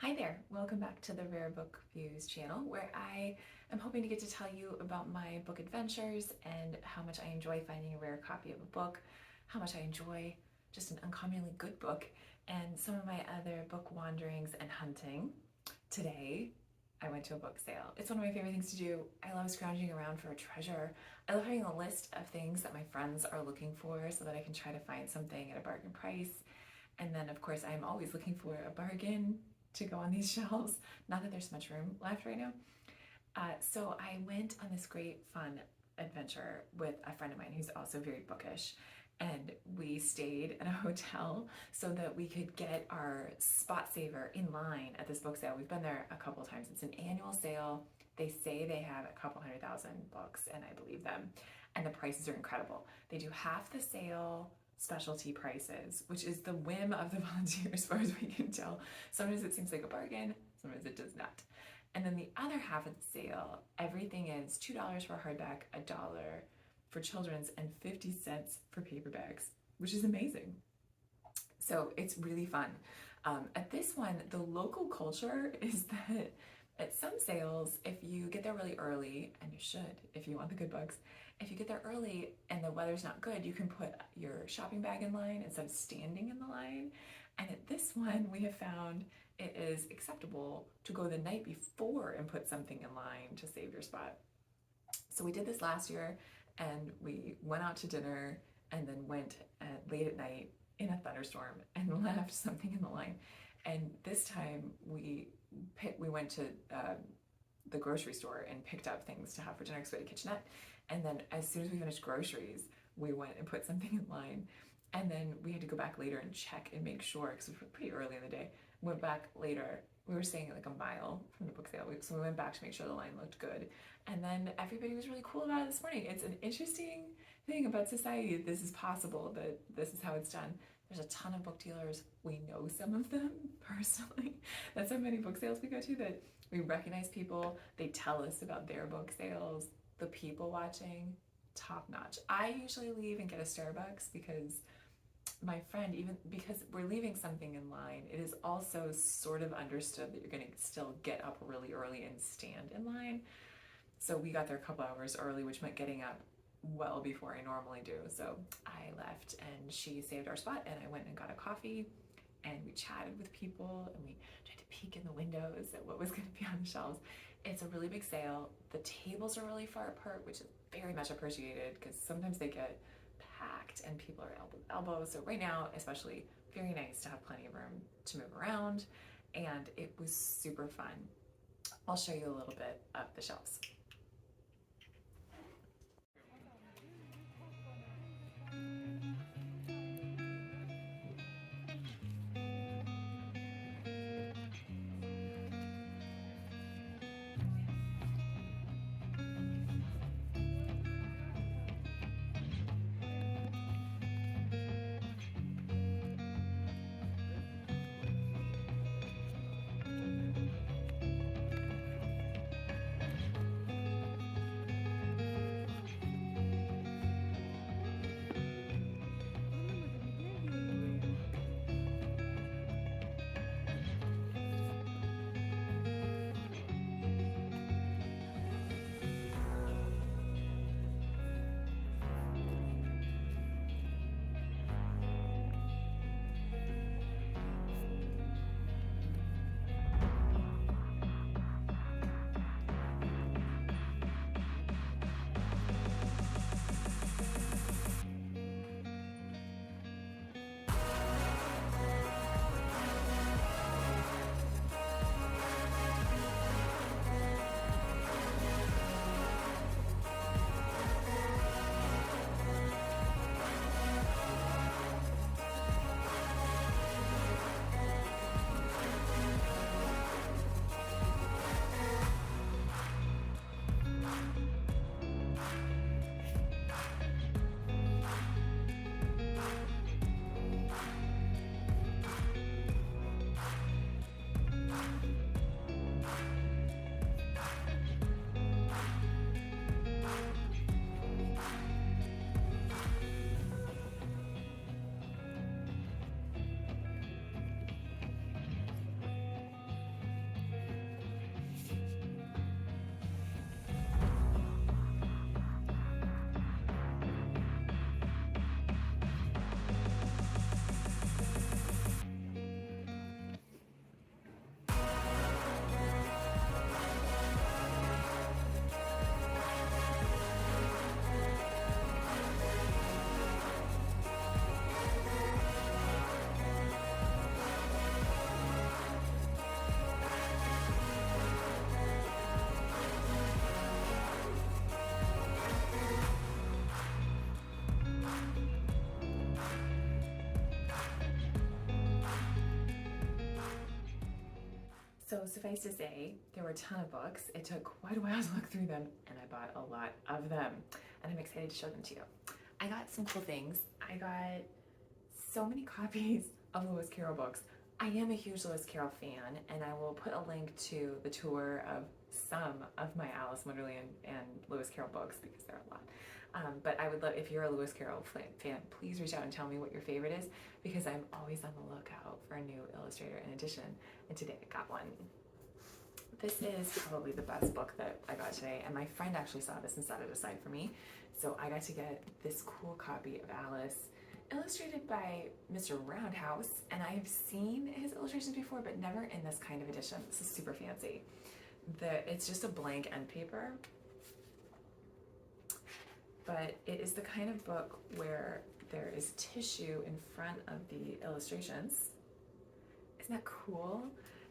Hi there, welcome back to the Rare Book Views channel where I am hoping to get to tell you about my book adventures and how much I enjoy finding a rare copy of a book, how much I enjoy just an uncommonly good book, and some of my other book wanderings and hunting. Today, I went to a book sale. It's one of my favorite things to do. I love scrounging around for a treasure. I love having a list of things that my friends are looking for so that I can try to find something at a bargain price. And then, of course, I'm always looking for a bargain to go on these shelves. Not that there's much room left right now. So I went on this great fun adventure with a friend of mine who's also very bookish. And we stayed at a hotel so that we could get our spot saver in line at this book sale. We've been there a couple times. It's an annual sale. They say they have a couple 100,000 books, and I believe them. And the prices are incredible. They do half the sale specialty prices, which is the whim of the volunteer as far as we can tell. Sometimes it seems like a bargain, sometimes it does not. And then the other half of the sale, everything is $2 for a hardback, $1 for children's, and 50 cents for paperbacks, which is amazing. So it's really fun. At this one, the local culture is that at some sales, if you get there really early, and you should if you want the good books, if you get there early and the weather's not good, you can put your shopping bag in line instead of standing in the line. And at this one, we have found it is acceptable to go the night before and put something in line to save your spot. So we did this last year, and we went out to dinner and then went late at night in a thunderstorm and left something in the line. And this time we went to the grocery store and picked up things to have for dinner because we had a kitchenette. And then as soon as we finished groceries, we went and put something in line. And then we had to go back later and check and make sure, because it was pretty early in the day. Went back later. We were staying like a mile from the book sale, so we went back to make sure the line looked good. And then everybody was really cool about it this morning. It's an interesting thing about society. This is possible, that this is how it's done. There's a ton of book dealers. We know some of them personally. That's how many book sales we go to, that we recognize people. They tell us about their book sales. The people watching, top notch. I usually leave and get a Starbucks because my friend, even because we're leaving something in line, it is also sort of understood that you're going to still get up really early and stand in line. So we got there a couple hours early, which meant getting up well before I normally do. So I left and she saved our spot, and I went and got a coffee, and we chatted with people, and we tried to peek in the windows at what was going to be on the shelves. It's a really big sale. The tables are really far apart, which is very much appreciated because sometimes they get packed and people are elbow to elbow. So right now, especially, very nice to have plenty of room to move around, and it was super fun. I'll show you a little bit of the shelves. So suffice to say, there were a ton of books. It took quite a while to look through them, and I bought a lot of them, and I'm excited to show them to you. I got some cool things. I got so many copies of Lewis Carroll books. I am a huge Lewis Carroll fan, and I will put a link to the tour of some of my Alice in Wonderland and Lewis Carroll books because there are a lot. But I would love, if you're a Lewis Carroll fan, please reach out and tell me what your favorite is, because I'm always on the lookout for a new illustrator in edition, and today I got one. This is probably the best book that I got today, and my friend actually saw this and set it aside for me, so I got to get this cool copy of Alice, illustrated by Mr. Roundhouse, and I have seen his illustrations before, but never in this kind of edition. This is super fancy. It's just a blank end paper, but it is the kind of book where there is tissue in front of the illustrations. Isn't that cool?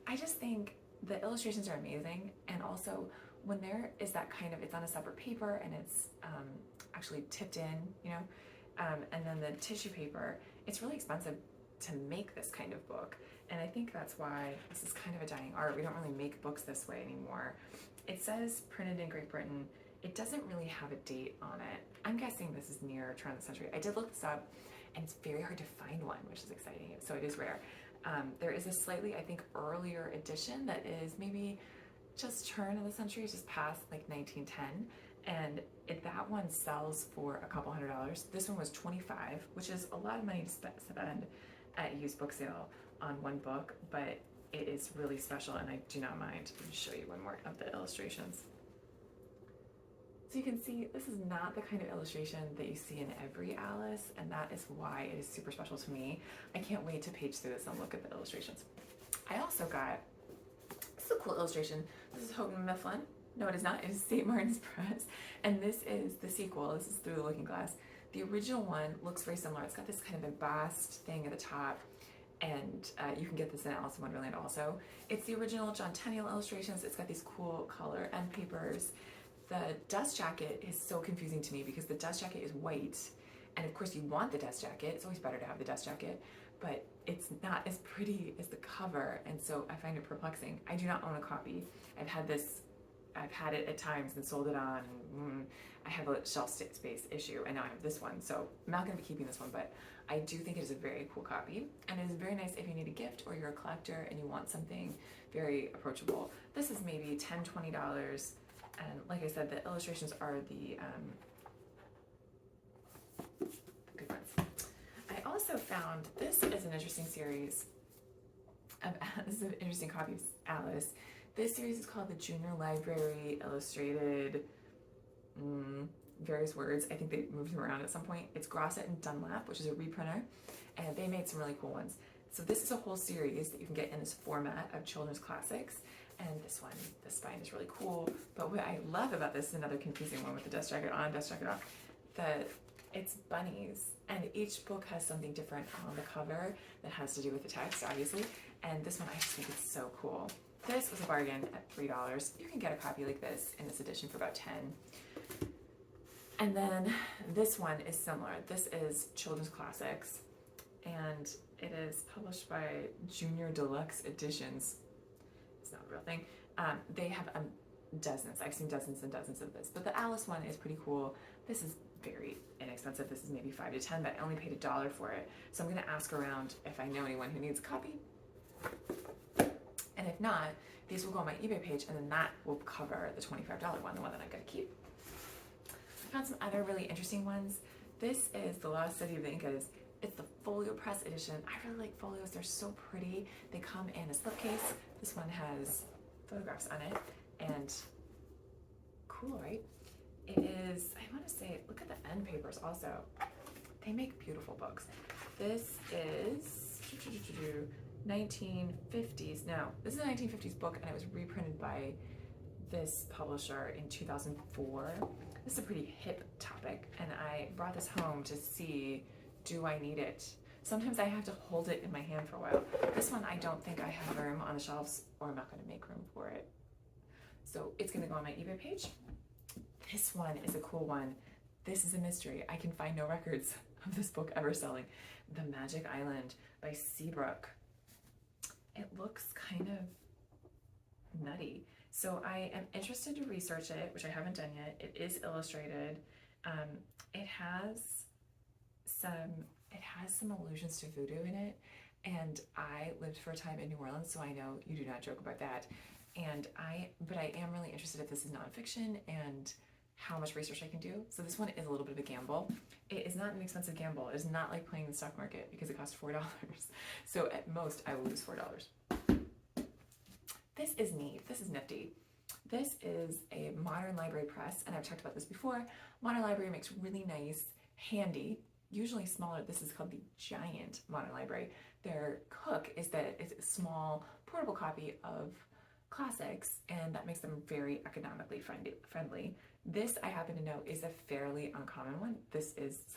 I just think the illustrations are amazing, and also when there is that kind of, it's on a separate paper and it's actually tipped in, you know, and then the tissue paper, it's really expensive to make this kind of book, and I think that's why this is kind of a dying art. We don't really make books this way anymore. It says printed in Great Britain. It doesn't really have a date on it. I'm guessing this is near turn of the century. I did look this up, and it's very hard to find one, which is exciting, so it is rare. There is a slightly, I think, earlier edition that is maybe just turn of the century, just past like 1910, and that one sells for a couple $100. This one was $25, which is a lot of money to spend at a used book sale on one book, but it is really special, and I do not mind. Let me show you one more of the illustrations. So you can see this is not the kind of illustration that you see in every Alice, and that is why it is super special to me. I can't wait to page through this and look at the illustrations. I also got, this is a cool illustration. This is Houghton Mifflin. No, it is not. It is St. Martin's Press. And this is the sequel. This is Through the Looking Glass. The original one looks very similar. It's got this kind of embossed thing at the top, and you can get this in Alice in Wonderland also. It's the original John Tenniel illustrations. It's got these cool color end papers. The dust jacket is so confusing to me because the dust jacket is white, and of course you want the dust jacket. It's always better to have the dust jacket, but it's not as pretty as the cover, and so I find it perplexing. I do not own a copy. I've had it at times and sold it on. I have a shelf space issue, and now I have this one, so I'm not going to be keeping this one, but I do think it is a very cool copy, and it is very nice if you need a gift or you're a collector and you want something very approachable. This is maybe $10, $20. And like I said, the illustrations are the good ones. I also found, this is an interesting series of, this is an interesting copy of Alice. This series is called the Junior Library Illustrated, various words. I think they moved them around at some point. It's Grosset and Dunlap, which is a reprinter, and they made some really cool ones. So this is a whole series that you can get in this format of children's classics. And this one, the spine is really cool. But what I love about this is another confusing one with the dust jacket on, dust jacket off. It's bunnies, and each book has something different on the cover that has to do with the text, obviously. And this one, I just think it's so cool. This was a bargain at $3. You can get a copy like this in this edition for about $10. And then this one is similar. This is Children's Classics, and it is published by Junior Deluxe Editions. It's not a real thing. They have dozens. I've seen dozens and dozens of this, but the Alice one is pretty cool. This is very inexpensive. This is maybe $5 to $10, but I only paid $1 for it. So I'm gonna ask around if I know anyone who needs a copy. And if not, these will go on my eBay page, and then that will cover the $25 one, the one that I'm gonna keep. I found some other really interesting ones. This is The Lost City of the Incas. It's the Folio Press edition. I really like folios. They're so pretty. They come in a slipcase. This one has photographs on it, and cool, right? It is, I want to say, look at the end papers also. They make beautiful books. This is 1950s. No, this is a 1950s book, and it was reprinted by this publisher in 2004. This is a pretty hip topic, and I brought this home to see, do I need it? Sometimes I have to hold it in my hand for a while. This one, I don't think I have room on the shelves, or I'm not going to make room for it. So it's going to go on my eBay page. This one is a cool one. This is a mystery. I can find no records of this book ever selling. The Magic Island by Seabrook. It looks kind of nutty. So I am interested to research it, which I haven't done yet. It is illustrated. It has some allusions to voodoo in it, and I lived for a time in New Orleans, so I know you do not joke about that. But I am really interested if this is nonfiction and how much research I can do. So this one is a little bit of a gamble. It is not an expensive gamble. It is not like playing the stock market because it costs $4. So at most I will lose $4. This is neat. This is nifty. This is a Modern Library press, and I've talked about this before. Modern Library makes really nice, handy, usually smaller. This is called the Giant Modern Library. Their hook is that it's a small, portable copy of classics, and that makes them very economically friendly. This, I happen to know, is a fairly uncommon one. So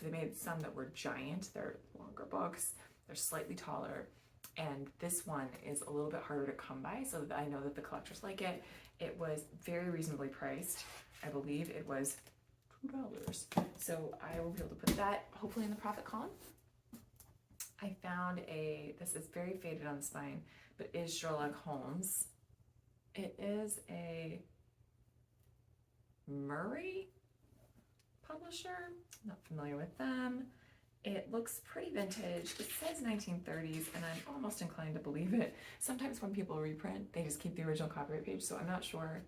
they made some that were giant. They're longer books. They're slightly taller. And this one is a little bit harder to come by, so that I know that the collectors like it. It was very reasonably priced. I believe it was $2. So I will be able to put that hopefully in the profit column. I found this is very faded on the spine, but is Sherlock Holmes. It is a Murray publisher. Not familiar with them. It looks pretty vintage. It says 1930s, and I'm almost inclined to believe it. Sometimes when people reprint, they just keep the original copyright page, so I'm not sure.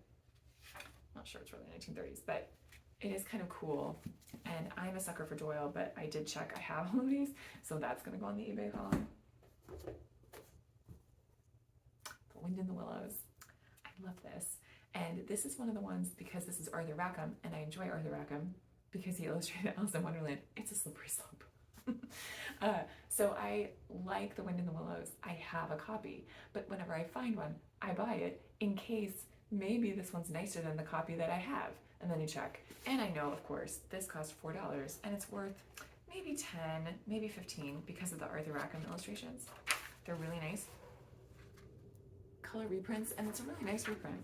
Not sure it's really 1930s, but it is kind of cool. And I'm a sucker for Doyle, but I did check. I have all of these, so that's going to go on the eBay column. The Wind in the Willows. I love this. And this is one of the ones, because this is Arthur Rackham, and I enjoy Arthur Rackham because he illustrated Alice in Wonderland. It's a slippery slope. So I like The Wind in the Willows. I have a copy, but whenever I find one, I buy it in case maybe this one's nicer than the copy that I have. And then you check. And I know, of course, this cost $4, and it's worth maybe 10, maybe 15 because of the Arthur Rackham illustrations. They're really nice. Color reprints, and it's a really nice reprint.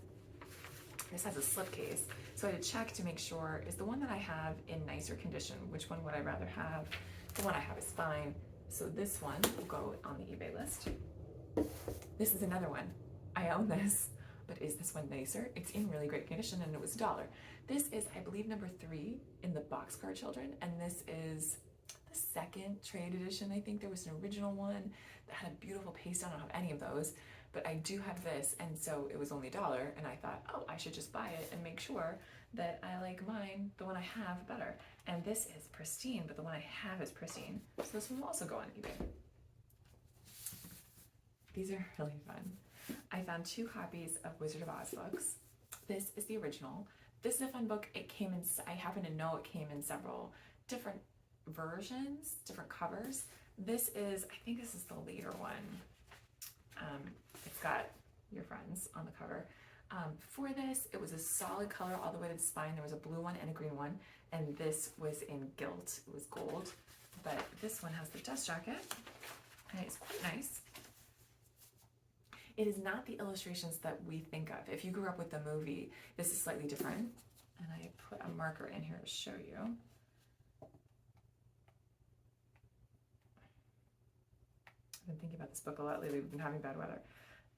This has a slipcase, so I had to check to make sure, is the one that I have in nicer condition? Which one would I rather have? The one I have is fine, so this one will go on the eBay list. This is another one. I own this, but is this one nicer? It's in really great condition, and it was $1. This is, I believe, number 3 in the Boxcar Children, and this is the second trade edition. I think there was an original one that had a beautiful paste. I don't have any of those, but I do have this, and so it was only $1, and I thought, oh, I should just buy it and make sure that I like mine, the one I have, better. And this is pristine, but the one I have is pristine, so this one will also go on eBay. These are really fun. I found 2 copies of Wizard of Oz books. This is the original. This is a fun book. It came in, I happen to know it came in several different versions, different covers. This is, I think this is the later one. It's got your friends on the cover. For this, it was a solid color all the way to the spine. There was a blue one and a green one, and this was in gilt. It was gold, but this one has the dust jacket, and it's quite nice. It is not the illustrations that we think of. If you grew up with the movie, this is slightly different, and I put a marker in here to show you. I've been thinking about this book a lot lately. We've been having bad weather.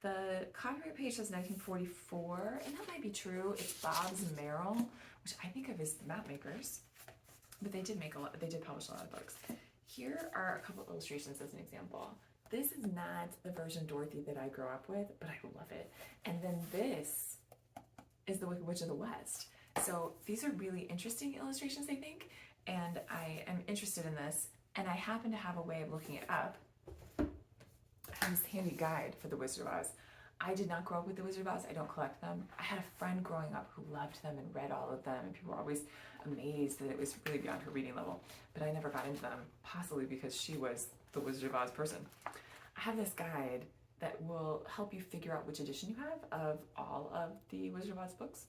The copyright page says 1944, and that might be true. It's Bob's Merrill, which I think of as map makers, but they did publish a lot of books. Here are a couple illustrations as an example. This is not the version Dorothy that I grew up with, but I love it. And then this is the Wicked Witch of the West. So these are really interesting illustrations, I think, and I am interested in this, and I happen to have a way of looking it up. I have this handy guide for the Wizard of Oz. I did not grow up with the Wizard of Oz. I don't collect them. I had a friend growing up who loved them and read all of them, and people were always amazed that it was really beyond her reading level, but I never got into them, possibly because she was the Wizard of Oz person. I have this guide that will help you figure out which edition you have of all of the Wizard of Oz books.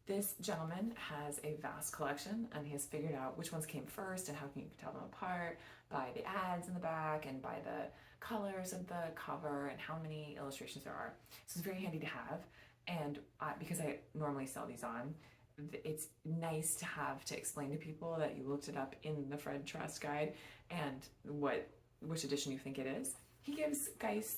This gentleman has a vast collection, and he has figured out which ones came first and how can you tell them apart by the ads in the back and by the colors of the cover and how many illustrations there are. So it's very handy to have, and because I normally sell these on, it's nice to have to explain to people that you looked it up in the Fred Trust guide and which edition you think it is. He gives guides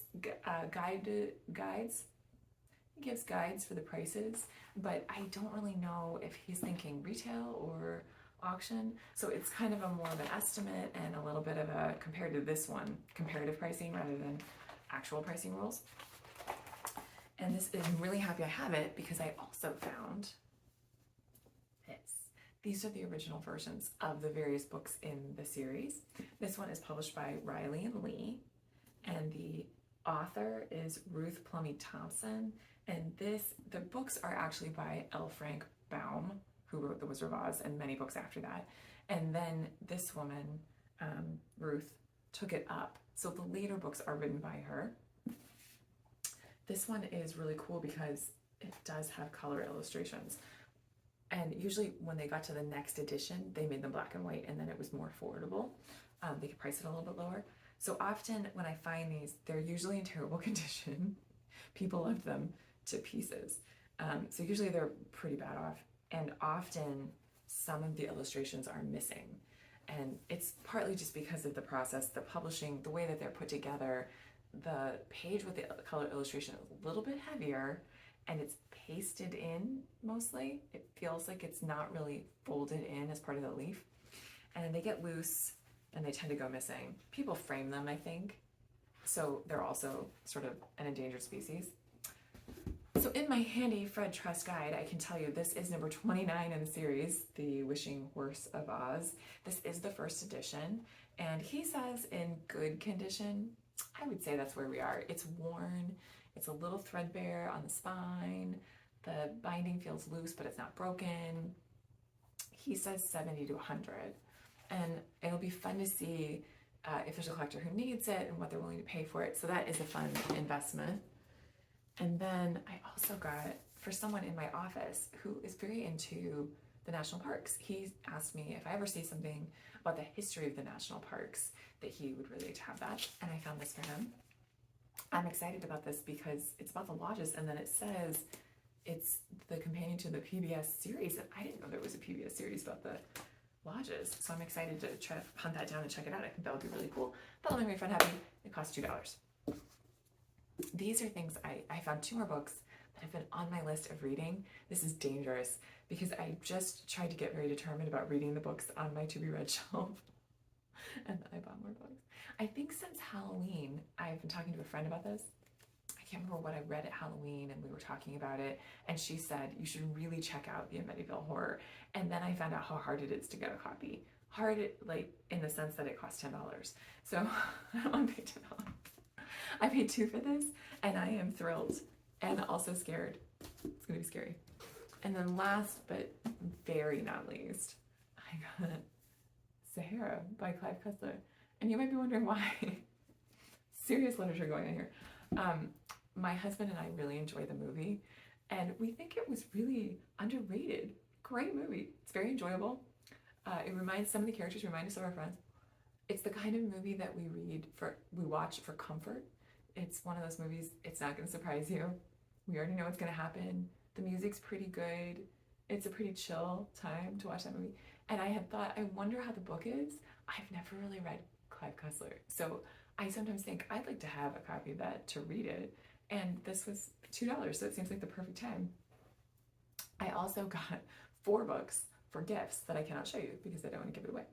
He gives guides for the prices, but I don't really know if he's thinking retail or auction. So it's kind of a more of an estimate and a little bit of a, compared to this one, comparative pricing rather than actual pricing rules. And this is, I'm really happy I have it because I also found this. These are the original versions of the various books in the series. This one is published by Riley and Lee, and the author is Ruth Plumy Thompson. And the books are actually by L. Frank Baum, who wrote The Wizard of Oz and many books after that. And then this woman, Ruth, took it up. So the later books are written by her. This one is really cool because it does have color illustrations. And usually when they got to the next edition, they made them black and white, and then it was more affordable. They could price it a little bit lower. So often when I find these, they're usually in terrible condition. People love them to pieces. So usually they're pretty bad off. And often some of the illustrations are missing. And it's partly just because of the process, the publishing, the way that they're put together. The page with the color illustration is a little bit heavier, and it's pasted in mostly. It feels like it's not really folded in as part of the leaf. And they get loose and they tend to go missing. People frame them, I think. So they're also sort of an endangered species. So in my handy Fred Trust guide, I can tell you this is number 29 in the series, The Wishing Horse of Oz. This is the first edition, and he says in good condition. I would say that's where we are. It's worn, it's a little threadbare on the spine, the binding feels loose, but it's not broken. He says 70 to 100, and it'll be fun to see if there's a collector who needs it and what they're willing to pay for it. So that is a fun investment. And then I also got, for someone in my office who is very into the national parks, he asked me if I ever see something about the history of the national parks, that he would really like to have that. And I found this for him. I'm excited about this because it's about the lodges, and then it says it's the companion to the PBS series. And I didn't know there was a PBS series about the lodges. So I'm excited to try to hunt that down and check it out. I think that would be really cool. That'll make my friend happy. It costs $2. These are things, I found 2 more books that have been on my list of reading. This is dangerous because I just tried to get very determined about reading the books on my to-be-read shelf. And I bought more books. I think since Halloween, I've been talking to a friend about this. I can't remember what I read at Halloween, and we were talking about it, and she said, you should really check out the Amityville Horror. And then I found out how hard it is to get a copy. Hard, like, in the sense that it costs $10. So I don't want to pay $10. I paid $2 for this, and I am thrilled and also scared. It's gonna be scary. And then last but very not least, I got Sahara by Clive Cussler. And you might be wondering why. Serious literature going on here. My husband and I really enjoyed the movie, and we think it was really underrated. Great movie. It's very enjoyable. Some of the characters remind us of our friends. It's the kind of movie that we watch for comfort. It's one of those movies, it's not going to surprise you. We already know what's going to happen. The music's pretty good. It's a pretty chill time to watch that movie. And I had thought, I wonder how the book is. I've never really read Clive Cussler. So I sometimes think I'd like to have a copy of that to read it. And this was $2, so it seems like the perfect time. I also got 4 books for gifts that I cannot show you because I don't want to give it away.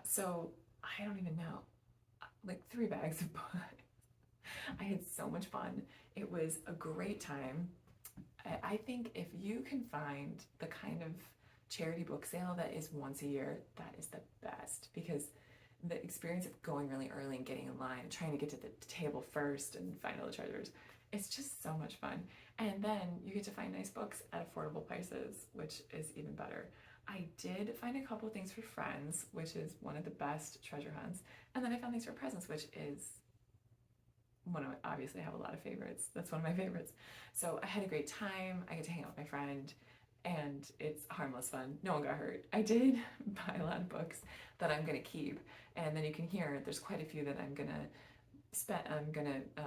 So I don't even know, like 3 bags of books. I had so much fun. It was a great time. I think if you can find the kind of charity book sale that is once a year, that is the best, because the experience of going really early and getting in line and trying to get to the table first and find all the treasures, it's just so much fun. And then you get to find nice books at affordable prices, which is even better. I did find a couple of things for friends, which is one of the best treasure hunts. And then I found things for presents, which is obviously I have a lot of favorites. That's one of my favorites. So I had a great time. I get to hang out with my friend, and it's harmless fun. No one got hurt. I did buy a lot of books that I'm gonna keep, and then you can hear there's quite a few that I'm gonna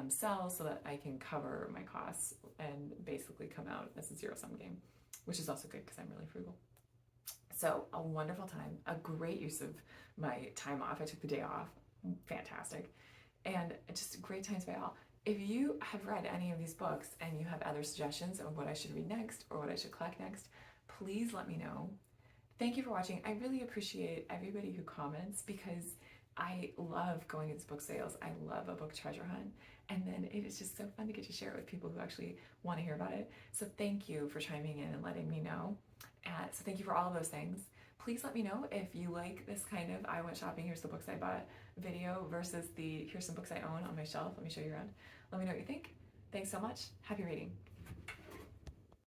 sell so that I can cover my costs and basically come out as a zero-sum game, which is also good because I'm really frugal. So a wonderful time, a great use of my time off. I took the day off, fantastic. And just great times by all. If you have read any of these books and you have other suggestions of what I should read next or what I should collect next, please let me know. Thank you for watching. I really appreciate everybody who comments because I love going to these book sales. I love a book treasure hunt. And then it is just so fun to get to share it with people who actually want to hear about it. So thank you for chiming in and letting me know. So thank you for all of those things. Please let me know if you like this kind of I went shopping, here's the books I bought video versus the here's some books I own on my shelf. Let me show you around. Let me know what you think. Thanks so much. Happy reading.